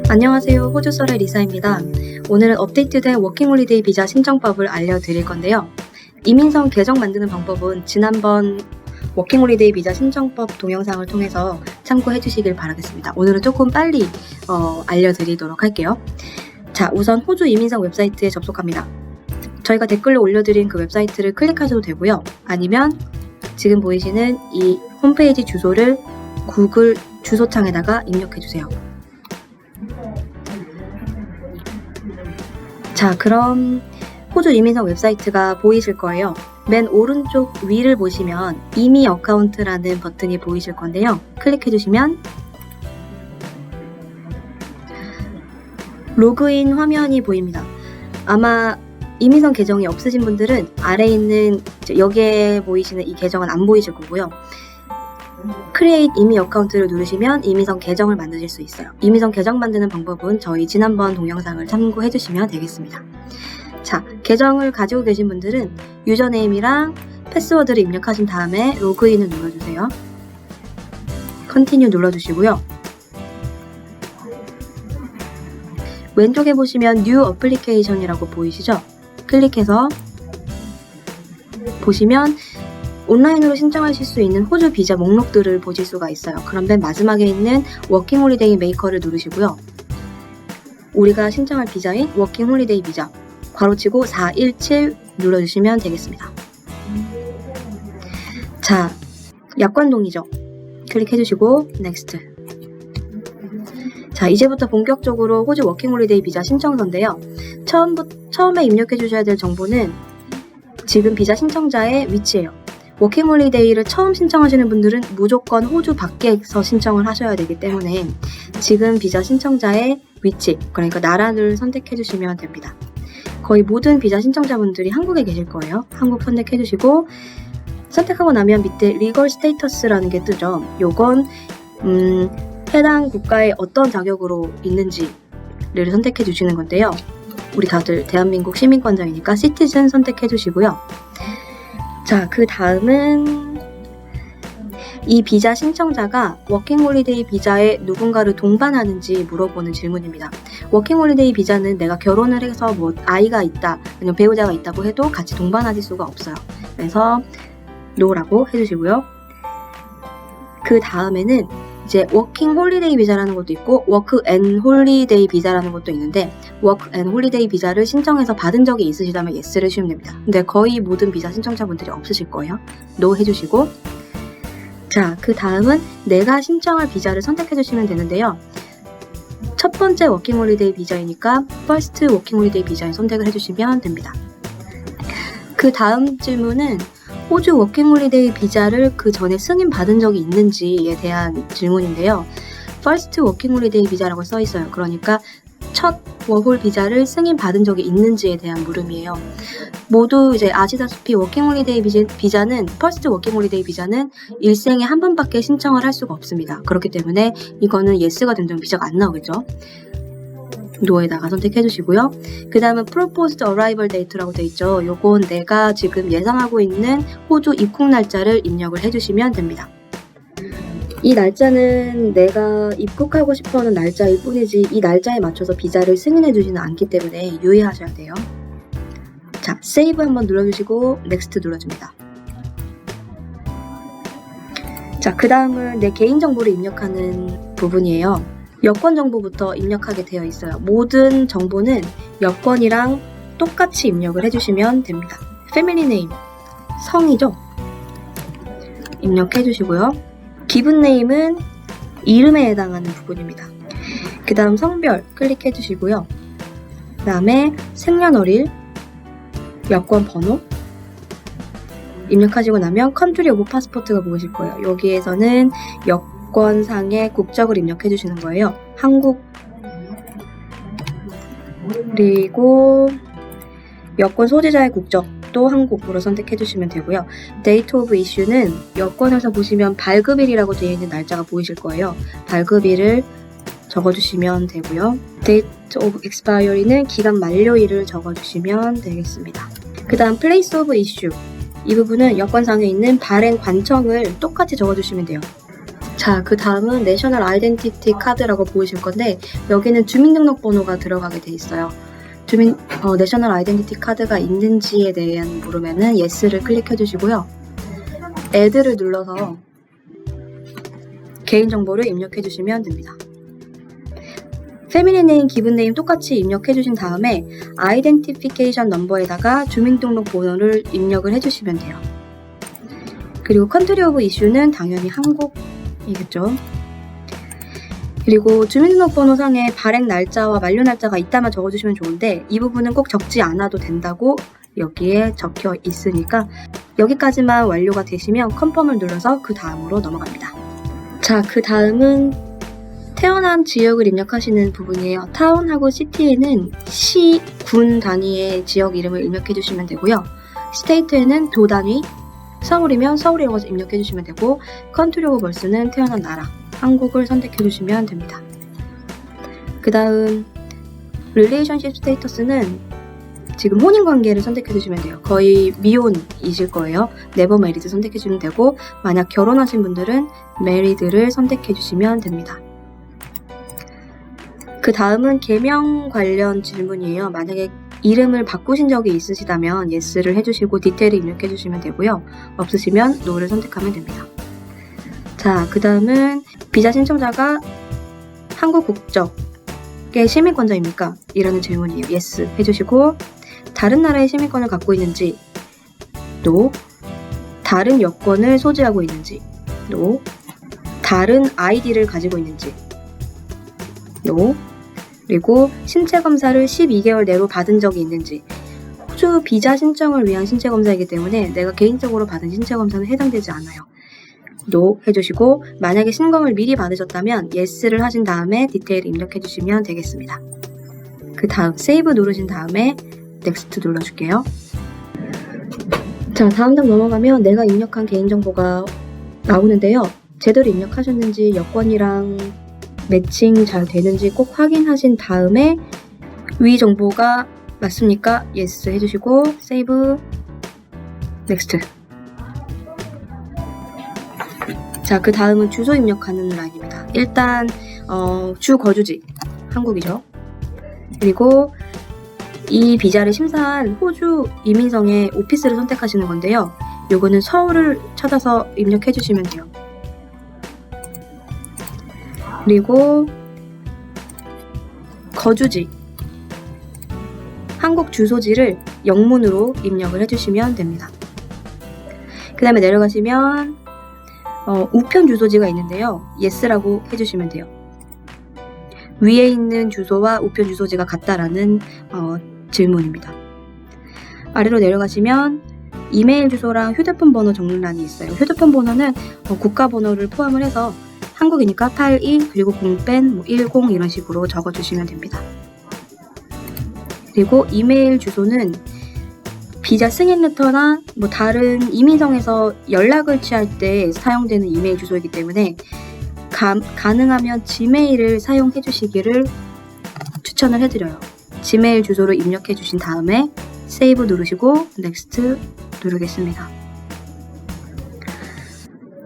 안녕하세요. 호주 썰의 리사입니다. 오늘은 업데이트된 워킹홀리데이 비자 신청법을 알려드릴 건데요. 이민성 계정 만드는 방법은 지난번 워킹홀리데이 비자 신청법 동영상을 통해서 참고해 주시길 바라겠습니다. 오늘은 조금 빨리 알려드리도록 할게요. 자, 우선 호주 이민성 웹사이트에 접속합니다. 저희가 댓글로 올려드린 그 웹사이트를 클릭하셔도 되고요. 아니면 지금 보이시는 이 홈페이지 주소를 구글 주소창에다가 입력해주세요. 자, 그럼 호주 이민성 웹사이트가 보이실 거예요. 맨 오른쪽 위를 보시면 이미 어카운트라는 버튼이 보이실 건데요. 클릭해주시면 로그인 화면이 보입니다. 아마 이민성 계정이 없으신 분들은 아래에 있는 여기에 보이시는 이 계정은 안 보이실 거고요. 크리에이트 이미 어카운트를 누르시면 이민성 계정을 만드실 수 있어요. 이민성 계정 만드는 방법은 저희 지난번 동영상을 참고해 주시면 되겠습니다. 자, 계정을 가지고 계신 분들은 유저네임이랑 패스워드를 입력하신 다음에 로그인을 눌러주세요. 컨티뉴 눌러주시고요. 왼쪽에 보시면 뉴 어플리케이션이라고 보이시죠? 클릭해서 보시면 온라인으로 신청하실 수 있는 호주 비자 목록들을 보실 수가 있어요. 그럼 맨 마지막에 있는 워킹홀리데이 메이커를 누르시고요. 우리가 신청할 비자인 워킹홀리데이 비자 괄호치고 417 눌러주시면 되겠습니다. 자, 약관동의죠. 클릭해주시고 넥스트. 자, 이제부터 본격적으로 호주 워킹홀리데이 비자 신청서인데요. 처음에 입력해주셔야 될 정보는 지금 비자 신청자의 위치예요. 워킹홀리데이를 처음 신청하시는 분들은 무조건 호주 밖에서 신청을 하셔야 되기 때문에 지금 비자 신청자의 위치, 그러니까 나라를 선택해 주시면 됩니다. 거의 모든 비자 신청자분들이 한국에 계실 거예요. 한국 선택해 주시고 선택하고 나면 밑에 리걸 스테이터스라는 게 뜨죠. 요건 해당 국가에 어떤 자격으로 있는지를 선택해 주시는 건데요. 우리 다들 대한민국 시민권자이니까 시티즌 선택해 주시고요. 자, 그 다음은 이 비자 신청자가 워킹홀리데이 비자에 누군가를 동반하는지 물어보는 질문입니다. 워킹홀리데이 비자는 내가 결혼을 해서 뭐 아이가 있다, 아니면 배우자가 있다고 해도 같이 동반하실 수가 없어요. 그래서 NO라고 해주시고요. 그 다음에는 이제 워킹홀리데이 비자라는 것도 있고 워크앤홀리데이 비자라는 것도 있는데 워크앤홀리데이 비자를 신청해서 받은 적이 있으시다면 예스를 해주시면 됩니다. 근데 거의 모든 비자 신청자분들이 없으실 거예요. NO 해주시고 자, 그 다음은 내가 신청할 비자를 선택해 주시면 되는데요. 첫 번째 워킹홀리데이 비자이니까 퍼스트 워킹홀리데이 비자에 선택을 해주시면 됩니다. 그 다음 질문은 호주 워킹홀리데이 비자를 그 전에 승인받은 적이 있는지에 대한 질문인데요. First 워킹홀리데이 비자라고 써 있어요. 그러니까 첫 워홀 비자를 승인받은 적이 있는지에 대한 물음이에요. 모두 이제 아시다시피 워킹홀리데이 비자는 First 워킹홀리데이 비자는 일생에 한 번밖에 신청을 할 수가 없습니다. 그렇기 때문에 이거는 예스가 된다면 비자가 안 나오겠죠. 노에다가 선택해 주시고요. 그 다음은 Proposed Arrival Date라고 되어 있죠. 요건 내가 지금 예상하고 있는 호주 입국 날짜를 입력을 해주시면 됩니다. 이 날짜는 내가 입국하고 싶어하는 날짜일 뿐이지 이 날짜에 맞춰서 비자를 승인해 주지는 않기 때문에 유의하셔야 돼요. 자, Save 한번 눌러주시고 Next 눌러줍니다. 자, 그 다음은 내 개인정보를 입력하는 부분이에요. 여권 정보부터 입력하게 되어 있어요. 모든 정보는 여권이랑 똑같이 입력을 해주시면 됩니다. 패밀리 네임, 성이죠? 입력해 주시고요. 기분 네임은 이름에 해당하는 부분입니다. 그 다음 성별 클릭해 주시고요. 그 다음에 생년월일, 여권 번호 입력하시고 나면 컨트리 오브 파스포트가 보이실 거예요. 여기에서는 여권상의 국적을 입력해 주시는 거예요. 한국, 그리고 여권 소지자의 국적도 한국으로 선택해 주시면 되고요. 데이트 오브 이슈는 여권에서 보시면 발급일이라고 되어 있는 날짜가 보이실 거예요. 발급일을 적어주시면 되고요. 데이트 오브 익스파이어리는 기간 만료일을 적어주시면 되겠습니다. 그 다음 플레이스 오브 이슈, 이 부분은 여권상에 있는 발행 관청을 똑같이 적어주시면 돼요. 자, 그 다음은 내셔널 아이덴티티 카드라고 보이실 건데 여기는 주민등록번호가 들어가게 돼 있어요. 내셔널 아이덴티티 카드가 있는지에 대한 물으면은 yes를 클릭해 주시고요. add를 눌러서 개인정보를 입력해 주시면 됩니다. 패밀리 네임, 기분 네임 똑같이 입력해 주신 다음에 아이덴티피케이션 넘버에다가 주민등록번호를 입력을 해 주시면 돼요. 그리고 컨트리 오브 이슈는 당연히 한국이겠죠. 그리고 주민등록번호 상에 발행 날짜와 만료 날짜가 있다만 적어주시면 좋은데 이 부분은 꼭 적지 않아도 된다고 여기에 적혀 있으니까 여기까지만 완료가 되시면 컨펌을 눌러서 그 다음으로 넘어갑니다. 자, 그 다음은 태어난 지역을 입력하시는 부분이에요. 타운하고 시티에는 시, 군 단위의 지역 이름을 입력해 주시면 되고요. 스테이트에는 도 단위, 서울이면 서울이라고 입력해 주시면 되고 컨트리 오브 벌스는 태어난 나라, 한국을 선택해 주시면 됩니다. 그 다음 릴레이션십 스테이터스는 지금 혼인관계를 선택해 주시면 돼요. 거의 미혼이실 거예요. 네버 메리드 선택해 주시면 되고 만약 결혼하신 분들은 메리드를 선택해 주시면 됩니다. 그 다음은 개명 관련 질문이에요. 만약에 이름을 바꾸신 적이 있으시다면 yes를 해주시고 디테일을 입력해 주시면 되고요. 없으시면 no를 선택하면 됩니다. 자, 그 다음은 비자 신청자가 한국 국적의 시민권자입니까? 이라는 질문이에요. yes 해주시고 다른 나라의 시민권을 갖고 있는지 no, 다른 여권을 소지하고 있는지 no, 다른 아이디를 가지고 있는지 no, 그리고 신체 검사를 12개월 내로 받은 적이 있는지. 호주 비자 신청을 위한 신체 검사이기 때문에 내가 개인적으로 받은 신체 검사는 해당되지 않아요. no 해주시고 만약에 신검을 미리 받으셨다면 yes를 하신 다음에 디테일을 입력해 주시면 되겠습니다. 그 다음 save 누르신 다음에 next 눌러줄게요. 자, 다음 장 넘어가면 내가 입력한 개인정보가 나오는데요. 제대로 입력하셨는지 여권이랑 매칭 잘 되는지 꼭 확인하신 다음에 위 정보가 맞습니까? yes 해주시고 save, next. 자, 그 다음은 주소 입력하는 라인입니다. 일단 주 거주지 한국이죠. 그리고 이 비자를 심사한 호주 이민성의 오피스를 선택하시는 건데요. 요거는 서울을 찾아서 입력해 주시면 돼요. 그리고 거주지, 한국 주소지를 영문으로 입력을 해주시면 됩니다. 그 다음에 내려가시면 우편 주소지가 있는데요. yes라고 해주시면 돼요. 위에 있는 주소와 우편 주소지가 같다라는 질문입니다. 아래로 내려가시면 이메일 주소랑 휴대폰 번호 적는란이 있어요. 휴대폰 번호는 국가 번호를 포함을 해서 한국이니까 82 그리고 0뺀 10 이런 식으로 적어주시면 됩니다. 그리고 이메일 주소는 비자 승인 레터나 다른 이민성에서 연락을 취할 때 사용되는 이메일 주소이기 때문에 가능하면 지메일을 사용해 주시기를 추천을 해드려요. 지메일 주소를 입력해 주신 다음에 save 누르시고 next 누르겠습니다.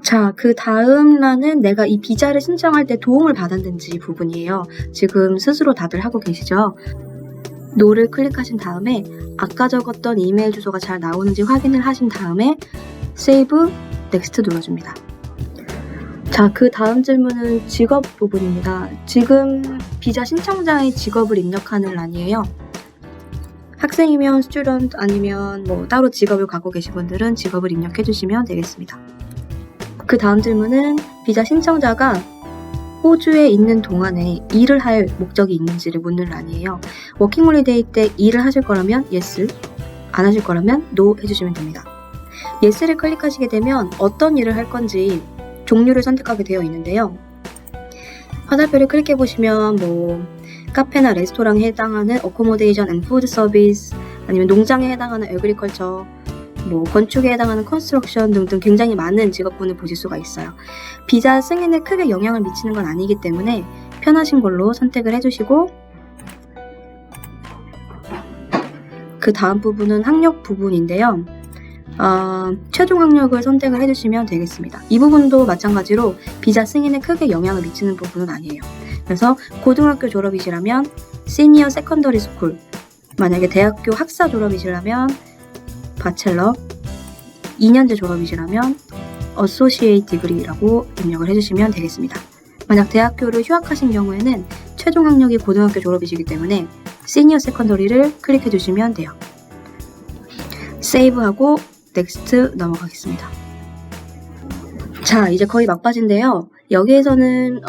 자, 그 다음 란은 내가 이 비자를 신청할 때 도움을 받았는지 부분이에요. 지금 스스로 다들 하고 계시죠? no를 클릭하신 다음에 아까 적었던 이메일 주소가 잘 나오는지 확인을 하신 다음에 save, next 눌러줍니다. 자, 그 다음 질문은 직업 부분입니다. 지금 비자 신청자의 직업을 입력하는 란이에요. 학생이면 student 아니면 따로 직업을 갖고 계신 분들은 직업을 입력해 주시면 되겠습니다. 그 다음 질문은 비자 신청자가 호주에 있는 동안에 일을 할 목적이 있는지를 묻는 란이에요. 워킹홀리데이 때 일을 하실 거라면 yes, 안 하실 거라면 no 해주시면 됩니다. yes를 클릭하시게 되면 어떤 일을 할 건지 종류를 선택하게 되어 있는데요. 화살표를 클릭해보시면 카페나 레스토랑에 해당하는 accommodation and food service, 아니면 농장에 해당하는 agriculture, 건축에 해당하는 컨스트럭션 등등 굉장히 많은 직업군을 보실 수가 있어요. 비자 승인에 크게 영향을 미치는 건 아니기 때문에 편하신 걸로 선택을 해주시고, 그 다음 부분은 학력 부분인데요. 최종 학력을 선택을 해주시면 되겠습니다. 이 부분도 마찬가지로 비자 승인에 크게 영향을 미치는 부분은 아니에요. 그래서 고등학교 졸업이시라면 시니어 세컨더리 스쿨, 만약에 대학교 학사 졸업이시라면 바첼러, 2년제 졸업이시라면 어소시에이트 디그리라고 입력을 해주시면 되겠습니다. 만약 대학교를 휴학하신 경우에는 최종 학력이 고등학교 졸업이시기 때문에 시니어 세컨더리를 클릭해 주시면 돼요. 세이브하고 넥스트 넘어가겠습니다. 자, 이제 거의 막바지인데요. 여기에서는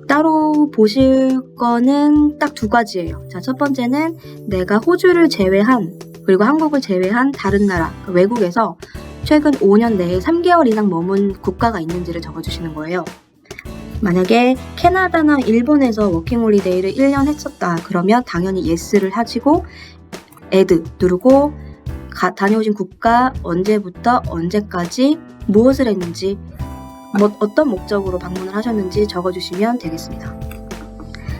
따로 보실 거는 딱 두 가지예요. 자, 첫 번째는 내가 호주를 제외한, 그리고 한국을 제외한 다른 나라, 외국에서 최근 5년 내에 3개월 이상 머문 국가가 있는지를 적어주시는 거예요. 만약에 캐나다나 일본에서 워킹홀리데이를 1년 했었다 그러면 당연히 yes를 하시고 add 누르고 다녀오신 국가 언제부터 언제까지 무엇을 했는지 어떤 목적으로 방문을 하셨는지 적어주시면 되겠습니다.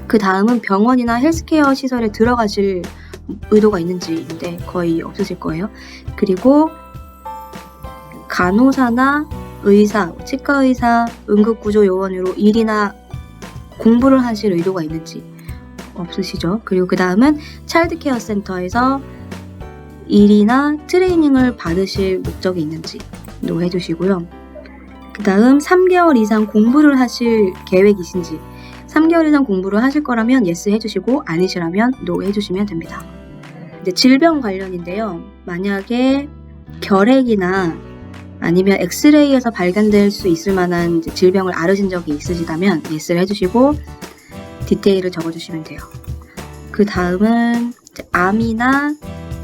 그 다음은 병원이나 헬스케어 시설에 들어가실 의도가 있는지인데 거의 없으실 거예요. 그리고 간호사나 의사, 치과의사, 응급구조요원으로 일이나 공부를 하실 의도가 있는지 없으시죠. 그리고 그 다음은 차일드케어 센터에서 일이나 트레이닝을 받으실 목적이 있는지도 해주시고요. 그 다음 3개월 이상 공부를 하실 계획이신지, 3개월 이상 공부를 하실 거라면 yes 해주시고 아니시라면 no 해주시면 됩니다. 이제 질병 관련인데요. 만약에 결핵이나 아니면 엑스레이에서 발견될 수 있을 만한 질병을 앓으신 적이 있으시다면 yes를 해주시고 디테일을 적어주시면 돼요. 그 다음은 암이나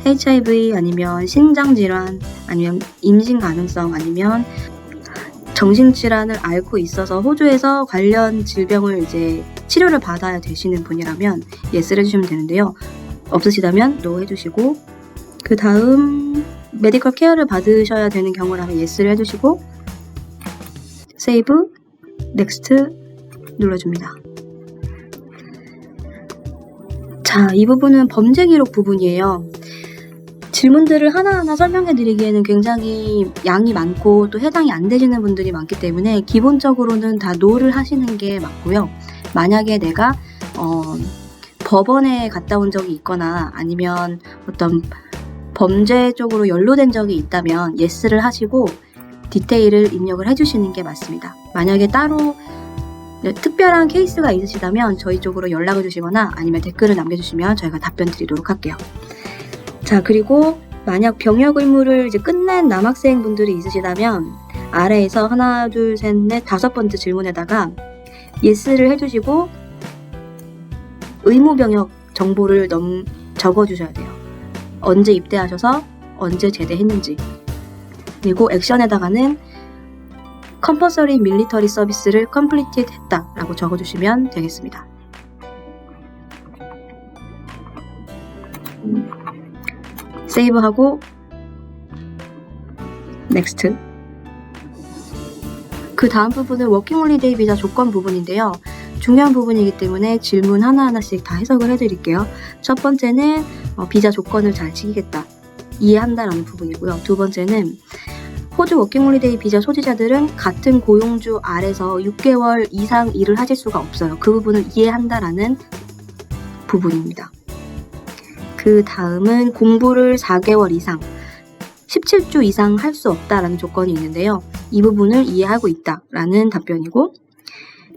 HIV 아니면 신장질환 아니면 임신 가능성 아니면 정신질환을 앓고 있어서 호주에서 관련 질병을 이제 치료를 받아야 되시는 분이라면 yes를 해주시면 되는데요. 없으시다면 no 해주시고 그 다음 메디컬 케어를 받으셔야 되는 경우라면 yes를 해주시고 세이브, 넥스트 눌러줍니다. 자, 이 부분은 범죄 기록 부분이에요. 질문들을 하나하나 설명해 드리기에는 굉장히 양이 많고 또 해당이 안 되시는 분들이 많기 때문에 기본적으로는 다 no를 하시는 게 맞고요. 만약에 내가 법원에 갔다 온 적이 있거나 아니면 어떤 범죄 쪽으로 연루된 적이 있다면 yes를 하시고 디테일을 입력을 해주시는 게 맞습니다. 만약에 따로 특별한 케이스가 있으시다면 저희 쪽으로 연락을 주시거나 아니면 댓글을 남겨주시면 저희가 답변 드리도록 할게요. 자, 그리고 만약 병역 의무를 이제 끝낸 남학생분들이 있으시다면 아래에서 하나, 둘, 셋, 넷, 5번째 질문에다가 yes를 해주시고 의무 병역 정보를 적어주셔야 돼요. 언제 입대하셔서 언제 제대했는지, 그리고 액션에다가는 compulsory military service를 completed 했다 라고 적어주시면 되겠습니다. 세이브하고 넥스트. 그 다음 부분은 워킹홀리데이 비자 조건 부분인데요. 중요한 부분이기 때문에 질문 하나하나씩 다 해석을 해드릴게요. 첫 번째는 비자 조건을 잘 지키겠다, 이해한다라는 부분이고요. 두 번째는 호주 워킹홀리데이 비자 소지자들은 같은 고용주 아래서 6개월 이상 일을 하실 수가 없어요. 그 부분을 이해한다라는 부분입니다. 그 다음은 공부를 4개월 이상, 17주 이상 할 수 없다라는 조건이 있는데요. 이 부분을 이해하고 있다라는 답변이고,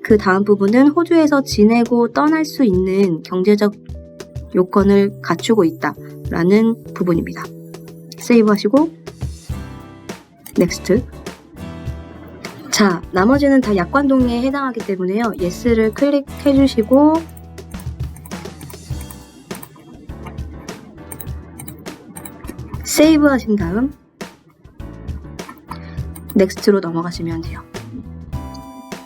그 다음 부분은 호주에서 지내고 떠날 수 있는 경제적 요건을 갖추고 있다라는 부분입니다. 세이브 하시고 넥스트. 자, 나머지는 다 약관 동의에 해당하기 때문에요. yes를 클릭해 주시고 세이브 하신 다음 넥스트로 넘어가시면 돼요.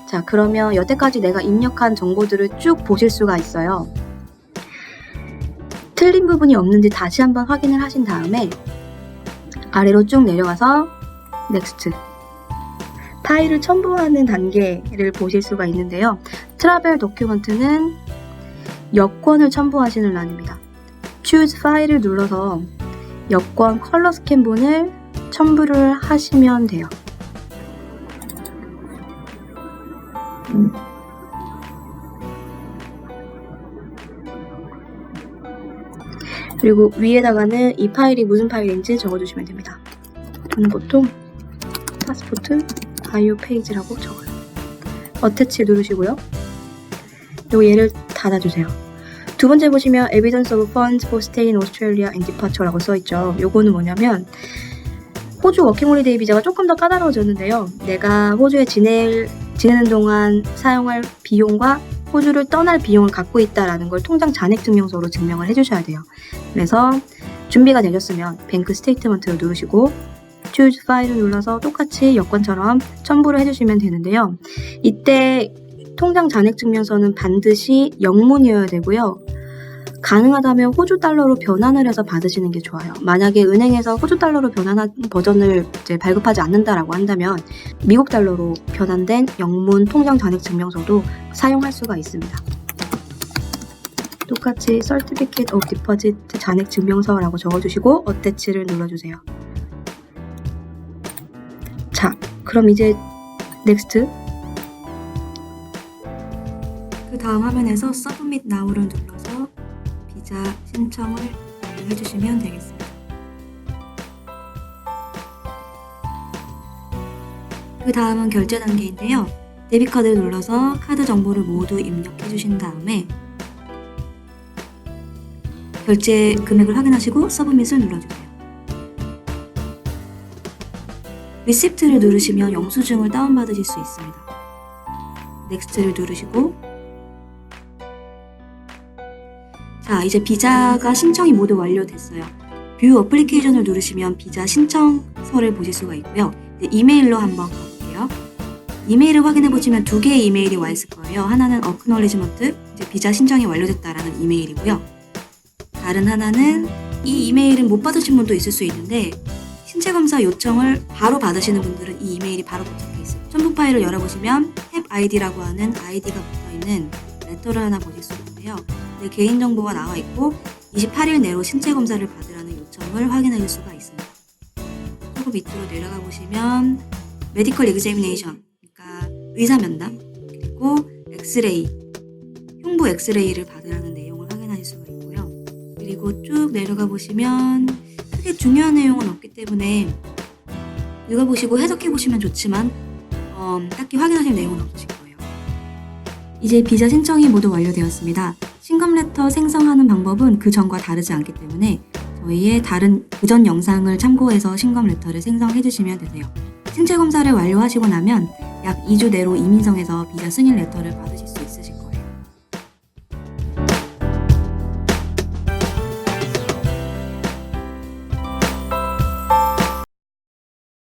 자, 그러면 여태까지 내가 입력한 정보들을 쭉 보실 수가 있어요. 틀린 부분이 없는지 다시 한번 확인을 하신 다음에 아래로 쭉 내려가서 넥스트. 파일을 첨부하는 단계를 보실 수가 있는데요. 트래블 도큐먼트는 여권을 첨부하시는 란입니다. Choose 파일을 눌러서 여권 컬러 스캔본을 첨부를 하시면 돼요. 그리고 위에다가는 이 파일이 무슨 파일인지 적어주시면 됩니다. 저는 보통 파스포트 바이오 페이지라고 적어요. 어태치 누르시고요. 그리고 얘를 닫아주세요. 두 번째 보시면 Evidence of Funds for Stay in Australia and Departure라고 써있죠. 요거는 뭐냐면 호주 워킹홀리데이 비자가 조금 더 까다로워졌는데요. 내가 호주에 지내는 동안 사용할 비용과 호주를 떠날 비용을 갖고 있다라는 걸 통장 잔액 증명서로 증명을 해주셔야 돼요. 그래서 준비가 되셨으면 뱅크 스테이트먼트를 누르시고 Choose File을 눌러서 똑같이 여권처럼 첨부를 해주시면 되는데요. 이때 통장 잔액 증명서는 반드시 영문이어야 되고요. 가능하다면 호주 달러로 변환을 해서 받으시는 게 좋아요. 만약에 은행에서 호주 달러로 변환한 버전을 이제 발급하지 않는다라고 한다면 미국 달러로 변환된 영문 통장 잔액 증명서도 사용할 수가 있습니다. 똑같이 Certificate of Deposit 잔액 증명서라고 적어주시고 어태치를 눌러주세요. 자, 그럼 이제 Next. 그 다음 화면에서 Submit Now를 눌러서 비자 신청을 해주시면 되겠습니다. 그 다음은 결제 단계인데요. 데비카드를 눌러서 카드 정보를 모두 입력해 주신 다음에 결제 금액을 확인하시고 서브밋을 눌러주세요. 리시프트를 누르시면 영수증을 다운받으실 수 있습니다. 넥스트를 누르시고 자, 이제 비자가 신청이 모두 완료됐어요. 뷰 어플리케이션을 누르시면 비자 신청서를 보실 수가 있고요. 이메일로 한번 가볼게요. 이메일을 확인해 보시면 두 개의 이메일이 와 있을 거예요. 하나는 Acknowledgement, 이제 비자 신청이 완료됐다라는 이메일이고요. 다른 하나는 이 이메일은 못 받으신 분도 있을 수 있는데 신체 검사 요청을 바로 받으시는 분들은 이 이메일이 바로 도착해 있어요. 첨부 파일을 열어보시면 탭 ID라고 하는 아이디가 붙어있는 레터를 하나 보실 수 있는데요. 내 개인정보가 나와 있고 28일 내로 신체 검사를 받으라는 요청을 확인하실 수가 있습니다. 조금 밑으로 내려가 보시면 메디컬 examination, 그러니까 의사 면담, 그리고 엑스레이, 흉부 엑스레이를 받으라는 내용을 확인하실 수가 있고요. 그리고 쭉 내려가 보시면 크게 중요한 내용은 없기 때문에 읽어보시고 해석해보시면 좋지만 딱히 확인하실 내용은 없으실 거예요. 이제 비자 신청이 모두 완료되었습니다. 신검레터 생성하는 방법은 그 전과 다르지 않기 때문에 저희의 다른 그전 영상을 참고해서 신검레터를 생성해 주시면 되세요. 신체 검사를 완료하시고 나면 약 2주 내로 이민성에서 비자 승인 레터를 받으실 수 있으실